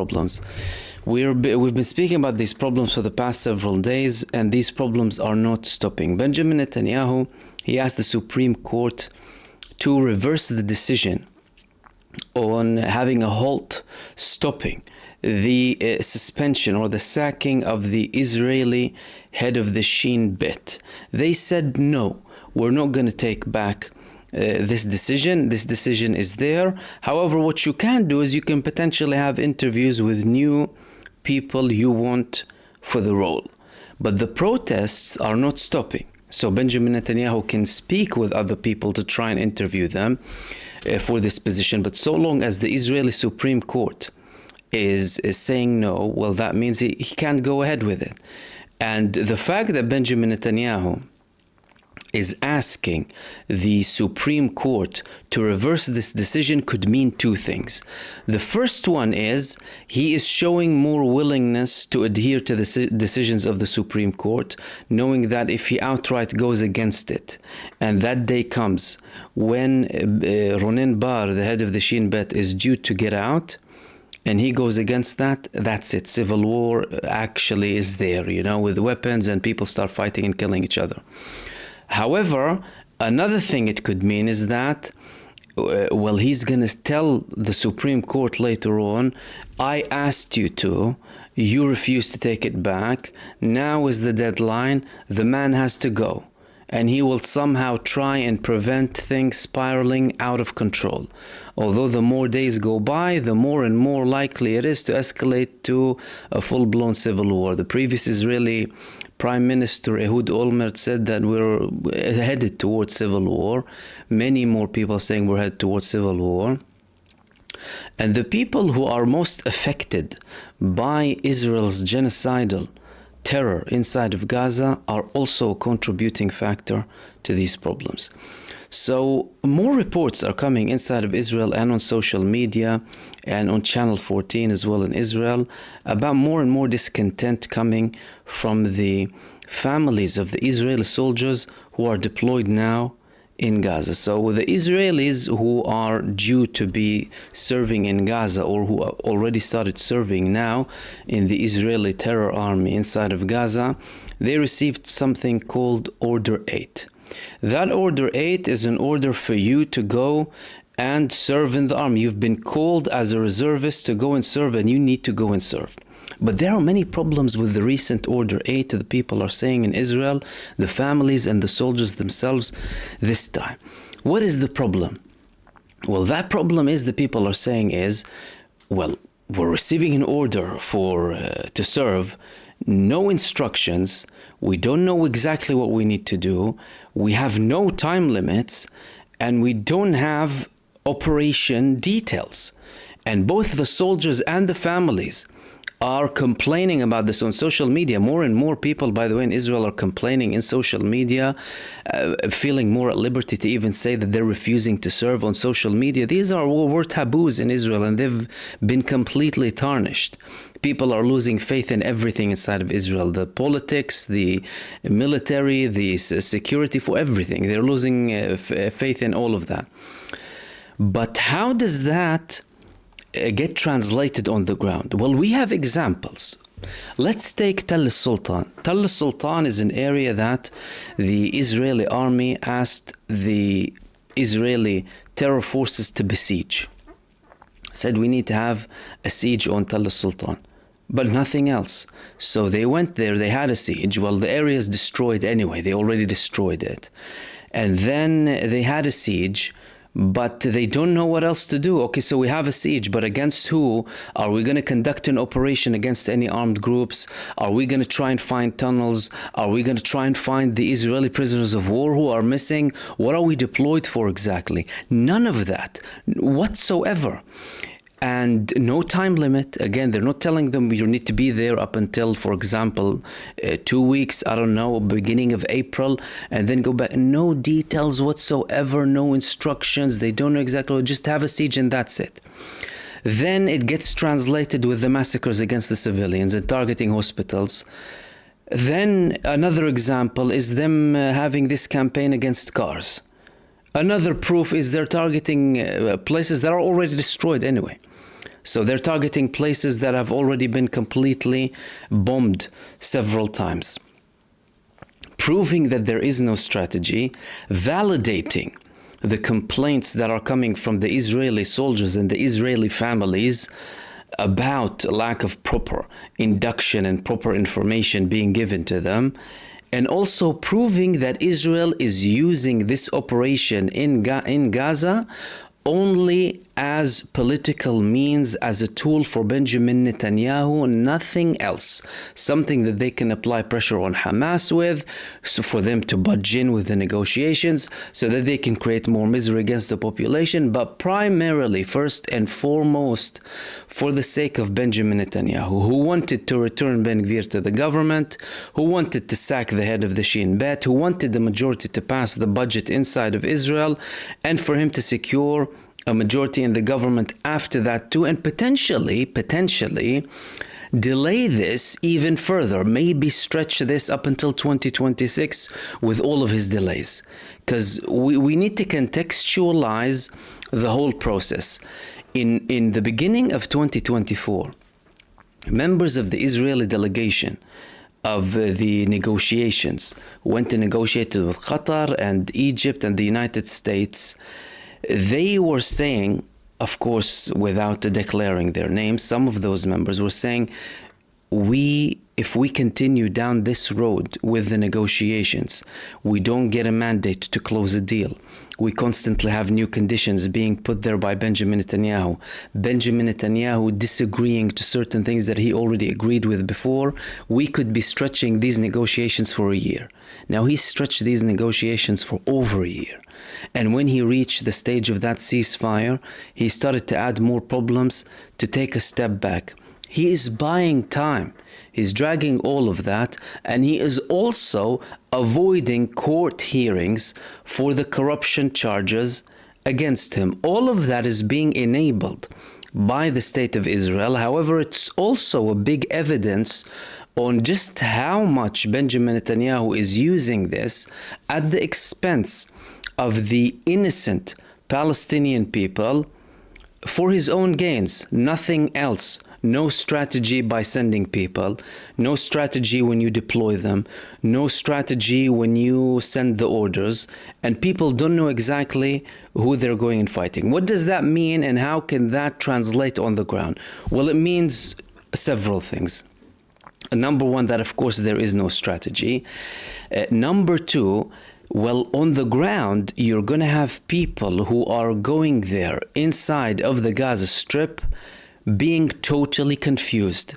problems. We've been speaking about these problems for the past several days, and these problems are not stopping. Benjamin Netanyahu, he asked the Supreme Court to reverse the decision on having a halt, stopping the suspension or the sacking of the Israeli head of the Shin Bet. They said, no, we're not going to take back this decision. This decision is there. However, what you can do is you can potentially have interviews with new people you want for the role. But the protests are not stopping. So Benjamin Netanyahu can speak with other people to try and interview them for this position. But so long as the Israeli Supreme Court is saying no, well, that means he can't go ahead with it. And the fact that Benjamin Netanyahu is asking the Supreme Court to reverse this decision could mean two things. The first one is he is showing more willingness to adhere to the decisions of the Supreme Court, knowing that if he outright goes against it, and that day comes when Ronen Bar, the head of the Shin Bet, is due to get out, and he goes against that, that's it. Civil war actually is there, with weapons, and people start fighting and killing each other. However, another thing it could mean is that, well, he's going to tell the Supreme Court later on, I asked you to, you refused to take it back, now is the deadline, the man has to go. And he will somehow try and prevent things spiraling out of control. Although the more days go by, the more and more likely it is to escalate to a full-blown civil war. The previous Israeli Prime Minister Ehud Olmert said that we're headed towards civil war. Many more people are saying we're headed towards civil war. And the people who are most affected by Israel's genocidal terror inside of Gaza are also a contributing factor to these problems. So more reports are coming inside of Israel and on social media and on Channel 14 as well in Israel about more and more discontent coming from the families of the Israeli soldiers who are deployed now in Gaza. So the Israelis who are due to be serving in Gaza, or who already started serving now in the Israeli terror army inside of Gaza, they received something called Order 8. That Order 8 is an order for you to go and serve in the army. You've been called as a reservist to go and serve, and you need to go and serve. But there are many problems with the recent Order 8, the people are saying in Israel, the families and the soldiers themselves this time. What is the problem? Well, that problem is, the people are saying is, well, we're receiving an order to serve, no instructions, we don't know exactly what we need to do, we have no time limits, and we don't have operation details. And both the soldiers and the families are complaining about this on social media. More and more people, by the way, in Israel are complaining in social media, feeling more at liberty to even say that they're refusing to serve on social media. These were taboos in Israel, and they've been completely tarnished. People are losing faith in everything inside of Israel, the politics, the military, the security, for everything. They're losing faith in all of that. But how does that get translated on the ground? Well, we have examples. Let's take Tell al-Sultan. Tell al-Sultan is an area that the Israeli army asked the Israeli terror forces to besiege. Said we need to have a siege on Tell al-Sultan, but nothing else. So they went there, they had a siege. Well, the area is destroyed anyway, they already destroyed it. And then they had a siege, but they don't know what else to do. Okay, so we have a siege, but against who? Are we going to conduct an operation against any armed groups? Are we going to try and find tunnels? Are we going to try and find the Israeli prisoners of war who are missing? What are we deployed for exactly? None of that whatsoever. And no time limit. Again, they're not telling them you need to be there up until, for example, 2 weeks, I don't know, beginning of April, and then go back. No details whatsoever, no instructions. They don't know exactly. Just have a siege and that's it. Then it gets translated with the massacres against the civilians and targeting hospitals. Then another example is them having this campaign against cars. Another proof is they're targeting places that are already destroyed anyway. So they're targeting places that have already been completely bombed several times. Proving that there is no strategy, validating the complaints that are coming from the Israeli soldiers and the Israeli families about lack of proper induction and proper information being given to them, and also proving that Israel is using this operation in Gaza only as political means, as a tool for Benjamin Netanyahu, nothing else. Something that they can apply pressure on Hamas with, so for them to budge in with the negotiations, so that they can create more misery against the population, but primarily, first and foremost, for the sake of Benjamin Netanyahu, who wanted to return Ben Gvir to the government, who wanted to sack the head of the Shin Bet, who wanted the majority to pass the budget inside of Israel, and for him to secure a majority in the government after that too, and potentially delay this even further, maybe stretch this up until 2026 with all of his delays. Because we need to contextualize the whole process. In the beginning of 2024, members of the Israeli delegation of the negotiations went to negotiate with Qatar and Egypt and the United States. They were saying, of course, without declaring their names, some of those members were saying, if we continue down this road with the negotiations, we don't get a mandate to close a deal. We constantly have new conditions being put there by Benjamin Netanyahu. Benjamin Netanyahu disagreeing to certain things that he already agreed with before. We could be stretching these negotiations for a year. Now he stretched these negotiations for over a year. And when he reached the stage of that ceasefire, he started to add more problems, to take a step back. He is buying time. He's dragging all of that, and he is also avoiding court hearings for the corruption charges against him. All of that is being enabled by the state of Israel. However, it's also a big evidence on just how much Benjamin Netanyahu is using this at the expense of the innocent Palestinian people for his own gains, nothing else. No strategy by sending people, no strategy when you deploy them, no strategy when you send the orders, and people don't know exactly who they're going and fighting. What does that mean, and how can that translate on the ground? Well, it means several things. Number one, that of course there is no strategy. Number two, well, on the ground, you're going to have people who are going there inside of the Gaza Strip being totally confused.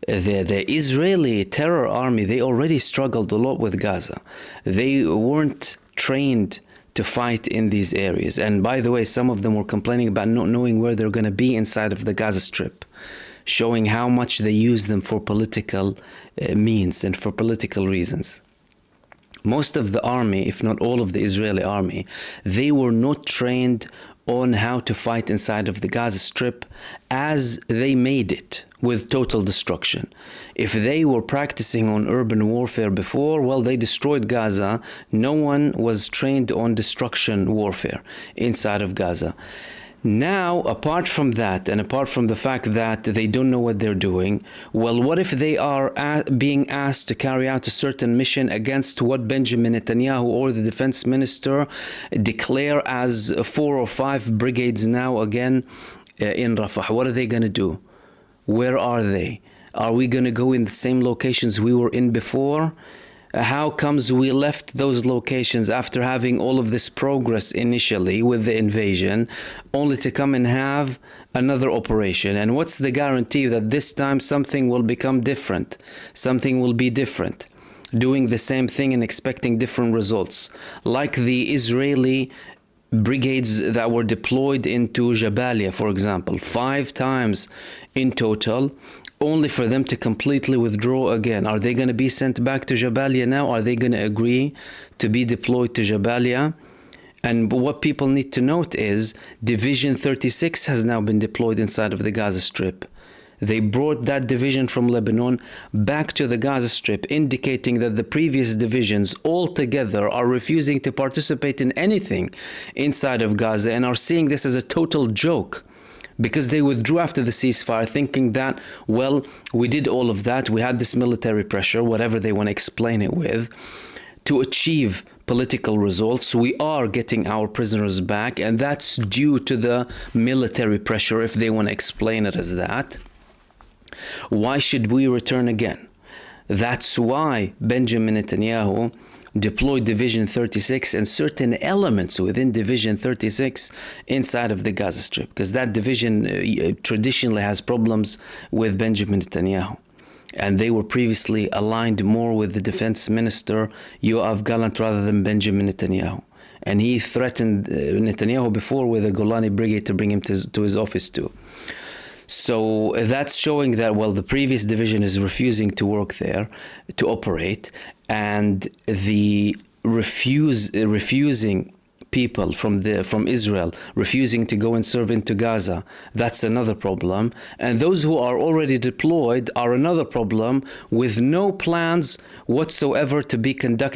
The Israeli terror army, they already struggled a lot with Gaza. They weren't trained to fight in these areas. And by the way, some of them were complaining about not knowing where they're going to be inside of the Gaza Strip, showing how much they use them for political means and for political reasons. Most of the army, if not all of the Israeli army, they were not trained on how to fight inside of the Gaza Strip as they made it, with total destruction. If they were practicing on urban warfare before, well, they destroyed Gaza. No one was trained on destruction warfare inside of Gaza. Now, apart from that, and apart from the fact that they don't know what they're doing, well, what if they are being asked to carry out a certain mission against what Benjamin Netanyahu or the defense minister declare as 4 or 5 brigades now again in Rafah? What are they going to do? Where are they? Are we going to go in the same locations we were in before? How comes we left those locations after having all of this progress initially with the invasion, only to come and have another operation? And what's the guarantee that this time something will become different? Something will be different. Doing the same thing and expecting different results. Like the Israeli brigades that were deployed into Jabalia, for example, 5 times in total, only for them to completely withdraw again. Are they going to be sent back to Jabalia now? Are they going to agree to be deployed to Jabalia? And what people need to note is Division 36 has now been deployed inside of the Gaza Strip. They brought that division from Lebanon back to the Gaza Strip, indicating that the previous divisions altogether are refusing to participate in anything inside of Gaza and are seeing this as a total joke, because they withdrew after the ceasefire, thinking that, well, we did all of that, we had this military pressure, whatever they want to explain it with, to achieve political results. We are getting our prisoners back, and that's due to the military pressure, if they want to explain it as that. Why should we return again? That's why Benjamin Netanyahu deployed Division 36 and certain elements within Division 36 inside of the Gaza Strip, because that division traditionally has problems with Benjamin Netanyahu. And they were previously aligned more with the defense minister, Yoav Gallant, rather than Benjamin Netanyahu. And he threatened Netanyahu before with a Golani brigade to bring him to his office too. So that's showing that, well, the previous division is refusing to work there, to operate, and the refusing people from Israel refusing to go and serve into Gaza, that's another problem. And those who are already deployed are another problem, with no plans whatsoever to be conducted